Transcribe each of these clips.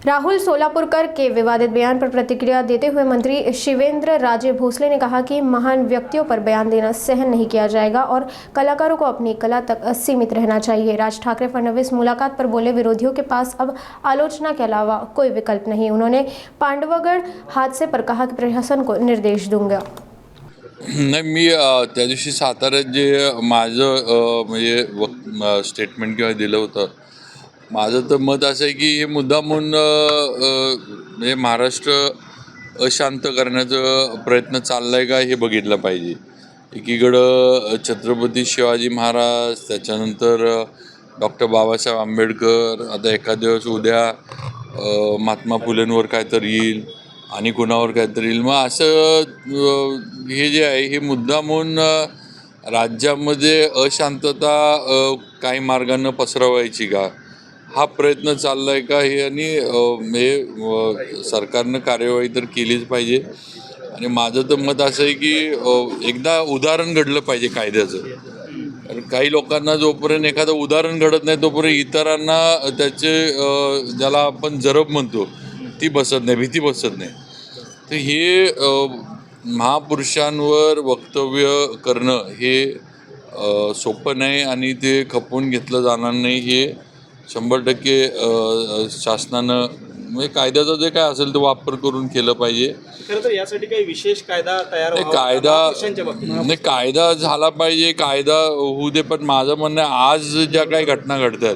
राहुल सोलापुरकर के विवादित बयान पर प्रतिक्रिया देते हुए मंत्री शिवेंद्र राजे भोसले ने कहा कि महान व्यक्तियों पर बयान देना सहन नहीं किया जाएगा और कलाकारों को अपनी कला तक सीमित रहना चाहिए। राज ठाकरे फडणवीस मुलाकात पर बोले, विरोधियों के पास अब आलोचना के अलावा कोई विकल्प नहीं। उन्होंने पांडवगढ़ हादसे पर कहा कि प्रशासन को निर्देश दूंगा। नाही, मी त्या दिवशी साताऱ्यात जे माझं म्हणजे स्टेटमेंट किंवा दिलं होतं, माझं तर मत असं आहे की हे मुद्दामून म्हणजे महाराष्ट्र अशांत करण्याचा प्रयत्न चालला आहे का हे बघितलं पाहिजे। एकीकडं छत्रपती शिवाजी महाराज, त्याच्यानंतर डॉक्टर बाबासाहेब आंबेडकर, आता एखाद्या दिवस उद्या महात्मा फुलेंवर काहीतरी येईल आणि कुणावर काहीतरी येईल। मग असं हे जे आहे हे मुद्दामून राज्यामध्ये अशांतता काही मार्गानं पसरवायची का, हा प्रयत्न चालला आहे का हे, आणि हे सरकारनं कार्यवाही तर केलीच पाहिजे। आणि माझं तर मत असं आहे की एकदा उदाहरण घडलं पाहिजे कायद्याचं। कारण काही लोकांना जोपर्यंत एखादं उदाहरण घडत नाही तोपर्यंत इतरांना त्याचे ज्याला आपण जरब म्हणतो ती बसत नाही, भीती बसत नाही। तर हे महापुरुषांवर वक्तव्य करणं हे सोपं नाही आणि ते खपवून घेतलं जाणार नाही। हे 100% शासनानं म्हणजे कायद्याचा जे काय असेल तो वापर करून केलं पाहिजे। खरं तर यासाठी काही विशेष कायदा तयार नाही, कायदा झाला पाहिजे, कायदा होऊ दे। पण माझं म्हणणं आहे, आज ज्या काही घटना घडतात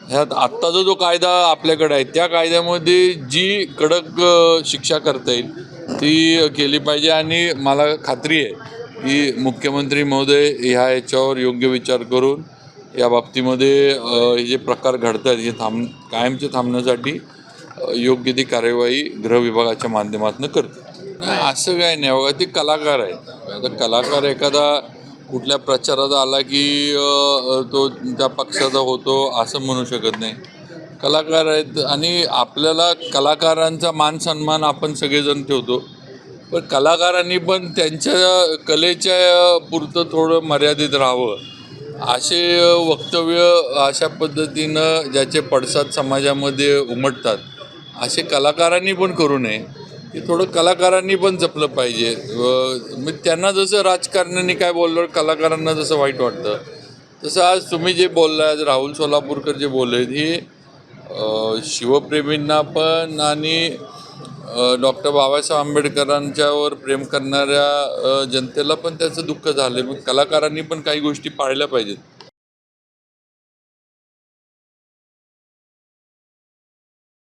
ह्यात आत्ताचा जो कायदा आपल्याकडे आहे त्या कायद्यामध्ये जी कडक शिक्षा करता येईल ती केली पाहिजे। आणि मला खात्री आहे की मुख्यमंत्री महोदय याच्यावर योग्य विचार करून या बाबतीमध्ये हे जे प्रकार घडतात हे कायमचे थांबण्यासाठी योग्य ती कार्यवाही गृह विभागाच्या माध्यमातून करते। असं काय नाही बघा, ते कलाकार आहेत। आता कलाकार एखादा कुठल्या प्रचारात आला की तो त्या पक्षाचा होतो असं म्हणू शकत नाही। कलाकार आहेत आणि आपल्याला कलाकारांचा मान सन्मान आपण सगळेजण ठेवतो, पण कलाकारांनी पण त्यांच्या कलेच्या पुरतं थोडं मर्यादित राहावं। असे वक्तव्य अशा पद्धतीनं ज्याचे पडसाद समाजामध्ये उमटतात असे कलाकारांनी पण करू नये। हे थोडं कलाकारांनी पण जपलं पाहिजे। मग त्यांना जसं राजकारण्यांनी काय बोललं, कलाकारांना जसं वाईट वाटतं, तसं आज तुम्ही जे बोलला, आज राहुल सोलापूरकर जे बोलले, हे शिवप्रेमींना पण आणि डॉक्टर बाबासाहेब आंबेडकरांच्यावर प्रेम करणाऱ्या जनतेला पण त्याचं दुःख झालं। मग कलाकारांनी पण काही गोष्टी पाळल्या पाहिजेत।